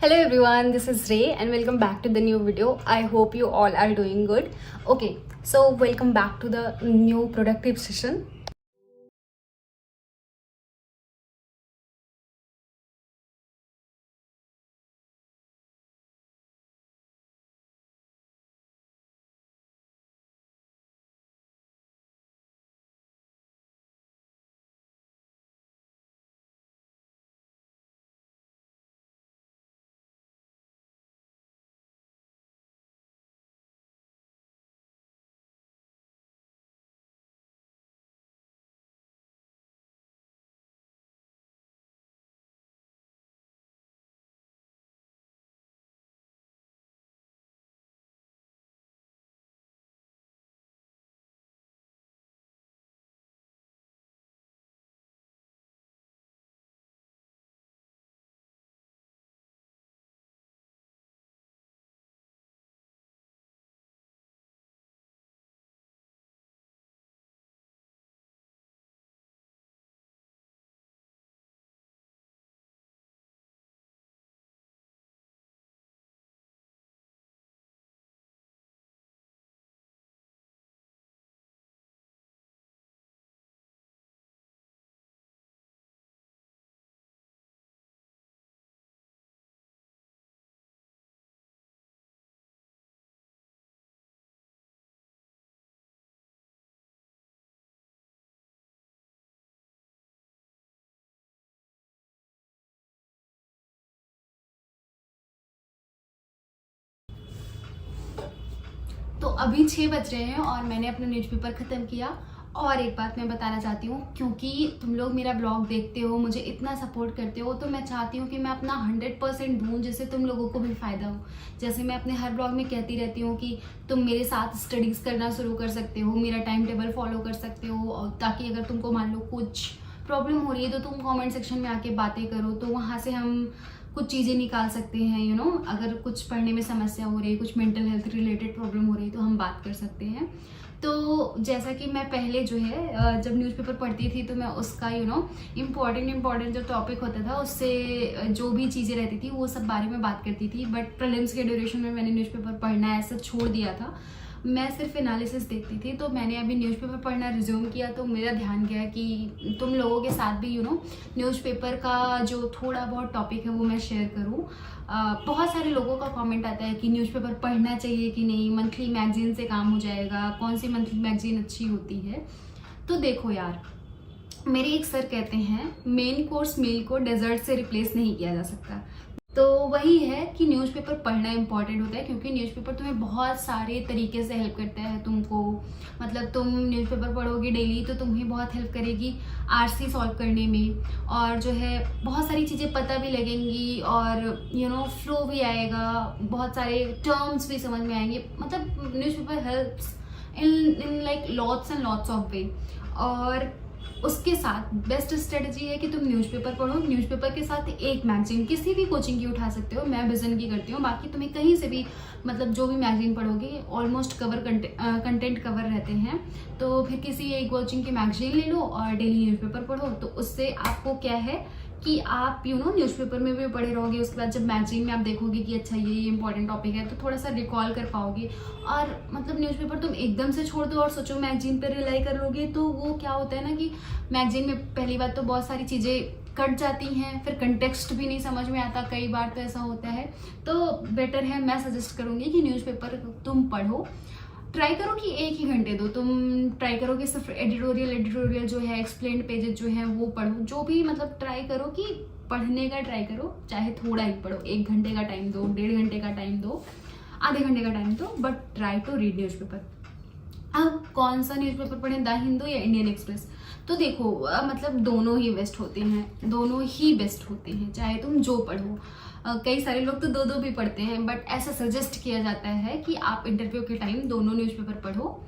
Hello everyone, this is Ray and welcome back to the new video. I hope you all are doing good. Okay, so welcome back to the new productive session. तो अभी 6 बज रहे हैं और मैंने अपना newspaper ख़त्म किया। और एक बात मैं बताना चाहती हूँ, क्योंकि तुम लोग मेरा ब्लॉग देखते हो, मुझे इतना सपोर्ट करते हो, तो मैं चाहती हूँ कि मैं अपना 100% दूँ जिससे तुम लोगों को भी फ़ायदा हो। जैसे मैं अपने हर ब्लॉग में कहती रहती हूँ कि तुम मेरे साथ स्टडीज़ करना शुरू कर सकते हो, मेरा टाइम टेबल फॉलो कर सकते हो, और ताकि अगर तुमको मान लो कुछ प्रॉब्लम हो रही है तो तुम कमेंट सेक्शन में आके बातें करो, तो वहाँ से हम कुछ चीज़ें निकाल सकते हैं। अगर कुछ पढ़ने में समस्या हो रही है, कुछ मेंटल हेल्थ रिलेटेड प्रॉब्लम हो रही है, तो हम बात कर सकते हैं। तो जैसा कि मैं पहले जो है जब न्यूज़पेपर पढ़ती थी तो मैं उसका इम्पॉर्टेंट जो टॉपिक होता था उससे जो भी चीज़ें रहती थी वो सब बारे में बात करती थी। बट प्रीलिम्स के ड्यूरेशन में मैंने न्यूज़पेपर पढ़ना ऐसा छोड़ दिया था, मैं सिर्फ एनालिसिस देखती थी। तो मैंने अभी न्यूज़पेपर पढ़ना रिज्यूम किया तो मेरा ध्यान गया कि तुम लोगों के साथ भी न्यूज़पेपर का जो थोड़ा बहुत टॉपिक है वो मैं शेयर करूँ। बहुत सारे लोगों का कमेंट आता है कि न्यूज़पेपर पढ़ना चाहिए कि नहीं, मंथली मैगजीन से काम हो जाएगा, कौन सी मंथली मैगजीन अच्छी होती है। तो देखो यार, मेरे एक सर कहते हैं मेन कोर्स मील को डेजर्ट से रिप्लेस नहीं किया जा सकता। तो वही है कि न्यूज़पेपर पढ़ना इंपॉर्टेंट होता है, क्योंकि न्यूज़पेपर तुम्हें बहुत सारे तरीके से हेल्प करता है। तुमको मतलब तुम न्यूज़पेपर पढ़ोगे डेली तो तुम्हें बहुत हेल्प करेगी आरसी सॉल्व करने में, और जो है बहुत सारी चीज़ें पता भी लगेंगी, और फ्लो भी आएगा, बहुत सारे टर्म्स भी समझ में आएंगे। मतलब newspaper helps in like lots and lots of वे। और उसके साथ बेस्ट स्ट्रेटजी है कि तुम न्यूज़पेपर पढ़ो। न्यूज़पेपर के साथ एक मैगजीन किसी भी कोचिंग की उठा सकते हो, मैं विजन की करती हूँ। बाकी तुम्हें कहीं से भी मतलब जो भी मैगजीन पढ़ोगे ऑलमोस्ट कंटेंट कवर रहते हैं। तो फिर किसी एक कोचिंग की मैगजीन ले लो और डेली न्यूज़पेपर पढ़ो, तो उससे आपको क्या है कि आप न्यूज़पेपर में भी पढ़े रहोगे। उसके बाद जब मैगजीन में आप देखोगे कि अच्छा ये इंपॉर्टेंट टॉपिक है, तो थोड़ा सा रिकॉल कर पाओगे। और मतलब न्यूज़पेपर तुम एकदम से छोड़ दो और सोचो मैगजीन पर रिलाई कर लोगे, तो वो क्या होता है ना कि मैगजीन में पहली बात तो बहुत सारी चीज़ें कट जाती हैं, फिर कंटेक्स्ट भी नहीं समझ में आता, कई बार तो ऐसा होता है। तो बेटर है, मैं सजेस्ट करूँगी कि न्यूज़पेपर तुम पढ़ो। ट्राई करो कि एक ही घंटे दो, तुम ट्राई करो कि सिर्फ एडिटोरियल जो है, एक्सप्लेन्ड पेजेस जो है वो पढ़ो। जो भी मतलब ट्राई करो कि पढ़ने का ट्राई करो, चाहे थोड़ा ही पढ़ो, 1 घंटे का टाइम दो, 1.5 घंटे का टाइम दो, आधे घंटे का टाइम दो, but try to read newspaper. अब कौन सा न्यूज़पेपर पढ़ें, द हिंदू या इंडियन एक्सप्रेस? तो देखो मतलब दोनों ही बेस्ट होते हैं, दोनों ही बेस्ट होते हैं, चाहे तुम जो पढ़ो। कई सारे लोग तो दो भी पढ़ते हैं, बट ऐसा सजेस्ट किया जाता है कि आप इंटरव्यू के टाइम दोनों न्यूज़पेपर पढ़ो।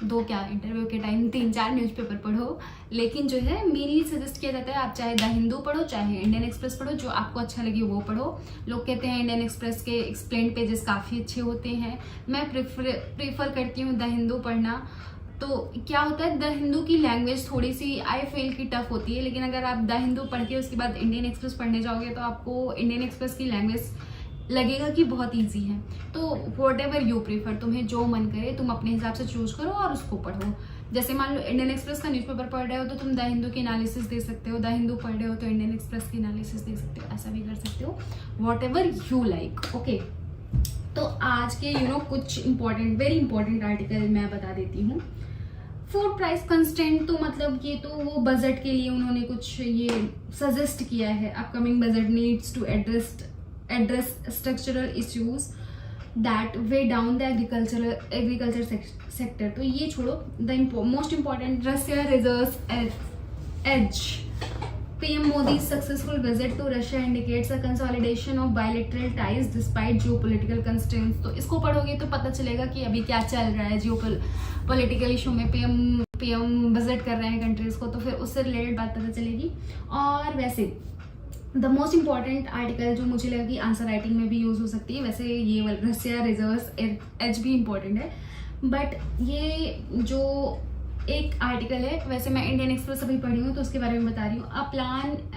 इंटरव्यू के टाइम 3-4 न्यूज़पेपर पढ़ो। लेकिन जो है मेनली सजेस्ट किया जाता है आप चाहे द हिंदू पढ़ो, चाहे इंडियन एक्सप्रेस पढ़ो, जो आपको अच्छा लगे वो पढ़ो। लोग कहते हैं इंडियन एक्सप्रेस के एक्सप्लेन्ड पेजेस काफ़ी अच्छे होते हैं, मैं प्रीफर करती हूँ द हिंदू पढ़ना। तो क्या होता है, द हिंदू की लैंग्वेज थोड़ी सी आई फील की टफ होती है, लेकिन अगर आप द हिंदू पढ़ के उसके बाद इंडियन एक्सप्रेस पढ़ने जाओगे तो आपको इंडियन एक्सप्रेस की लैंग्वेज लगेगा कि बहुत इजी है। तो वॉट एवर यू प्रीफर, तुम्हें जो मन करे तुम अपने हिसाब से चूज करो और उसको पढ़ो। जैसे मान लो इंडियन एक्सप्रेस का न्यूज़पेपर पढ़ रहे हो तो तुम द हिंदू की एनालिसिस दे सकते हो, द हिंदू पढ़ रहे हो तो इंडियन एक्सप्रेस की एनालिसिस दे सकते हो, ऐसा भी कर सकते हो, what ever you like. Okay, तो आज के कुछ इंपॉर्टेंट, वेरी इंपॉर्टेंट आर्टिकल मैं बता देती हूँ। फूड प्राइस कंस्टेंट, तो मतलब ये तो वो बजट के लिए उन्होंने कुछ ये सजेस्ट किया है। Upcoming budget needs to address structural issues that weigh down the agriculture sector. तो ये छोड़ो, the most important, Russia reserves age. PM Modi's successful visit to Russia indicates a consolidation of bilateral ties despite geopolitical constraints। तो इसको पढ़ोगे तो पता चलेगा कि अभी क्या चल रहा है जियोपॉलिटिकल इशू में। PM विजिट कर रहे हैं कंट्रीज को, तो फिर उससे रिलेटेड बात पता चलेगी। और वैसे द मोस्ट इम्पॉर्टेंट आर्टिकल जो मुझे लगा कि आंसर राइटिंग में भी यूज हो सकती है, वैसे ये रशिया रिजर्व्स एज भी इम्पॉर्टेंट है, बट ये जो एक आर्टिकल है, वैसे मैं इंडियन एक्सप्रेस अभी पढ़ी हूँ तो उसके बारे में बता रही हूँ। A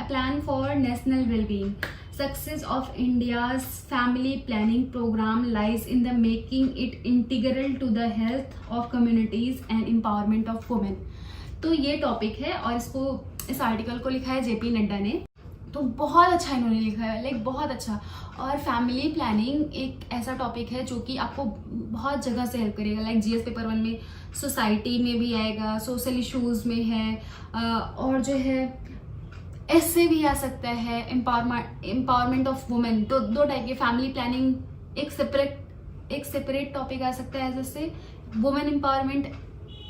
plan for national wellbeing, success of India's family planning programme lies in the making it integral to the health of communities and empowerment of women. तो ये टॉपिक है और इस आर्टिकल को लिखा है JP नड्डा ने। तो बहुत अच्छा इन्होंने लिखा है, लाइक बहुत अच्छा। और फैमिली प्लानिंग एक ऐसा टॉपिक है जो कि आपको बहुत जगह से हेल्प करेगा, लाइक GS पेपर 1 में सोसाइटी में भी आएगा, सोशल इश्यूज में है, और जो है ऐसे भी आ सकता है, एम्पावरमेंट ऑफ वुमेन। तो दो टाइप के फैमिली प्लानिंग एक सेपरेट टॉपिक आ सकता है, जैसे वुमेन एम्पावरमेंट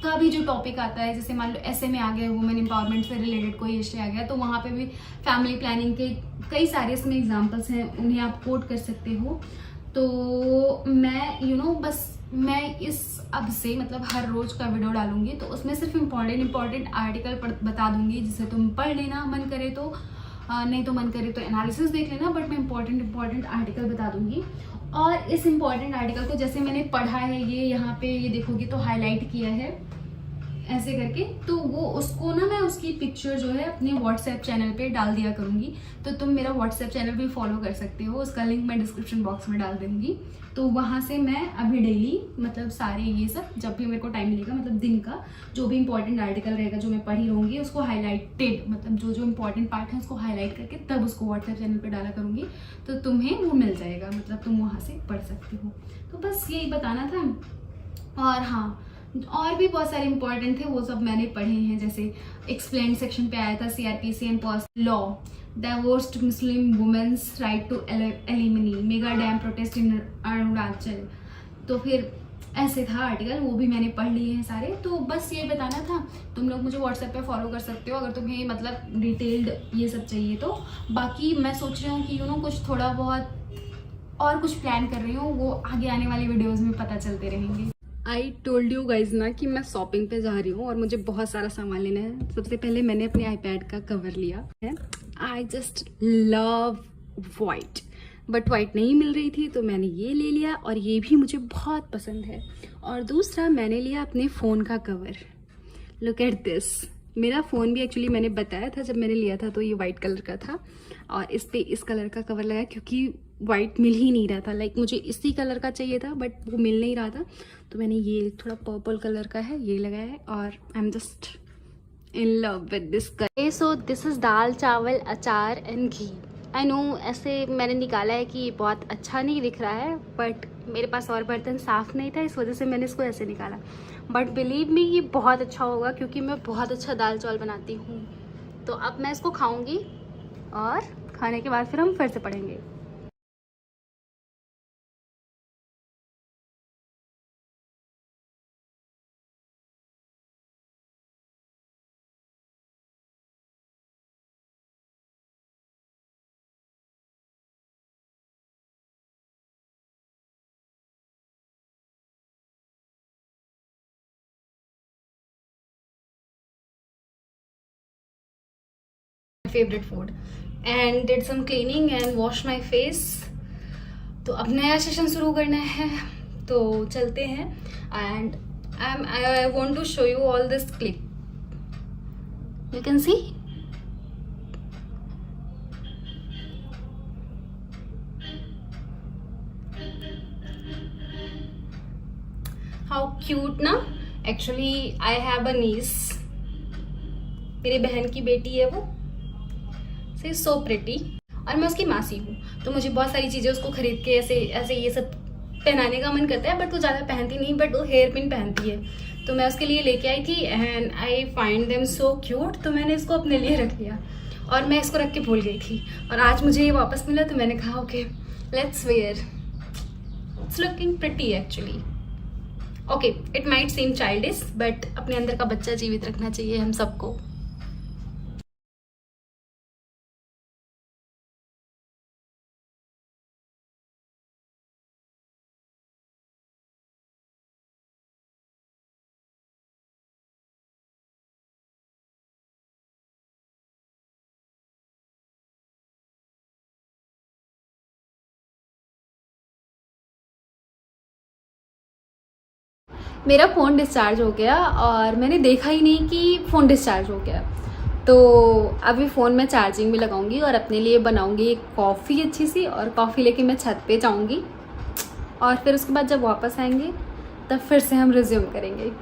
का भी जो टॉपिक आता है, जैसे मान लो ऐसे में आ गया वुमेन एम्पावरमेंट से रिलेटेड कोई इश्यू आ गया, तो वहाँ पे भी फैमिली प्लानिंग के कई सारे इसमें एग्जांपल्स हैं, उन्हें आप कोट कर सकते हो। तो मैं बस मैं इस अब से मतलब हर रोज का वीडियो डालूंगी, तो उसमें सिर्फ इम्पॉर्टेंट आर्टिकल बता दूंगी, जिसे तुम पढ़ लेना, मन करे तो, नहीं तो मन करे तो एनालिसिस देख लेना, बट मैं इम्पॉर्टेंट आर्टिकल बता दूंगी। और इस इम्पॉर्टेंट आर्टिकल को जैसे मैंने पढ़ा है, ये यहाँ पे ये देखोगे तो हाईलाइट किया है ऐसे करके, तो वो उसको ना मैं उसकी पिक्चर जो है अपने व्हाट्सएप चैनल पे डाल दिया करूँगी, तो तुम मेरा व्हाट्सएप चैनल भी फॉलो कर सकते हो, उसका लिंक मैं डिस्क्रिप्शन बॉक्स में डाल दूँगी। तो वहाँ से मैं अभी डेली मतलब सारे ये सब जब भी मेरे को टाइम मिलेगा, मतलब दिन का जो भी इंपॉर्टेंट आर्टिकल रहेगा जो मैं पढ़ी रहूँगी, उसको हाईलाइटेड मतलब जो इंपॉर्टेंट पार्ट है उसको हाईलाइट करके तब उसको व्हाट्सएप चैनल पर डाला करूँगी, तो तुम्हें वो मिल जाएगा, मतलब तुम वहाँ से पढ़ सकते हो। तो बस यही बताना था। और हाँ, और भी बहुत सारे इंपॉर्टेंट थे, वो सब मैंने पढ़े हैं। जैसे एक्सप्लेन सेक्शन पे आया था CRPC and post law, divorced Muslim women's right to alimony, mega dam protest in Arunachal. तो फिर ऐसे था आर्टिकल, वो भी मैंने पढ़ लिए हैं सारे। तो बस ये बताना था, तुम लोग मुझे व्हाट्सएप पे फॉलो कर सकते हो अगर तुम्हें मतलब डिटेल्ड ये सब चाहिए तो। बाकी मैं सोच रही हूँ कि कुछ थोड़ा बहुत और कुछ प्लान कर रही हूँ, वो आगे आने वाली वीडियोज़ में पता चलते रहेंगे। आई टोल्ड यू गाइज ना कि मैं शॉपिंग पे जा रही हूँ और मुझे बहुत सारा सामान लेना है। सबसे पहले मैंने अपने iPad का कवर लिया है। I just love white, but white नहीं मिल रही थी तो मैंने ये ले लिया और ये भी मुझे बहुत पसंद है। और दूसरा मैंने लिया अपने फ़ोन का कवर। लुक एट दिस, मेरा फ़ोन भी एक्चुअली मैंने बताया था जब मैंने लिया था तो ये वाइट कलर का था और इस पे इस कलर का कवर लगा क्योंकि वाइट मिल ही नहीं रहा था। लाइक मुझे इसी कलर का चाहिए था बट वो मिल नहीं रहा था, तो मैंने ये थोड़ा पर्पल कलर का है ये लगाया है और I am just in love with this colour. So this is dal chawal achar and ghee. I know ऐसे मैंने निकाला है कि ये बहुत अच्छा नहीं दिख रहा है, बट मेरे पास और बर्तन साफ़ नहीं था, इस वजह से मैंने इसको ऐसे निकाला। बट बिलीव मी ये बहुत अच्छा होगा क्योंकि मैं बहुत अच्छा दाल चावल बनाती हूँ। तो अब मैं इसको खाऊंगी और खाने के बाद फिर हम फिर से पढ़ेंगे। Favourite food and did some cleaning and wash my face. तो अब नया सेशन शुरू करना है तो चलते हैं। And I want to show you all this clip. You can see. How cute ना. Actually I have a niece. मेरी बहन की बेटी है वो. She is so pretty. और मैं उसकी मासी हूँ, तो मुझे बहुत सारी चीज़ें उसको खरीद के ऐसे ऐसे ये सब पहनाने का मन करता है, बट वो ज़्यादा पहनती नहीं, बट वो हेयर पिन पहनती है, तो मैं उसके लिए लेके आई थी and I find them so cute, तो मैंने इसको अपने लिए रख लिया और मैं इसको रख के भूल गई थी और आज मुझे ये वापस मिला तो मैंने कहा okay let's wear, it's looking pretty actually. Okay it might seem childish but अपने अंदर का बच्चा जीवित रखना चाहिए हम सबको. मेरा फ़ोन डिस्चार्ज हो गया और मैंने देखा ही नहीं कि फ़ोन डिस्चार्ज हो गया, तो अभी फ़ोन में चार्जिंग भी लगाऊंगी और अपने लिए बनाऊंगी एक कॉफ़ी अच्छी सी, और कॉफ़ी लेके मैं छत पे जाऊंगी और फिर उसके बाद जब वापस आएंगे तब फिर से हम रिज्यूम करेंगे.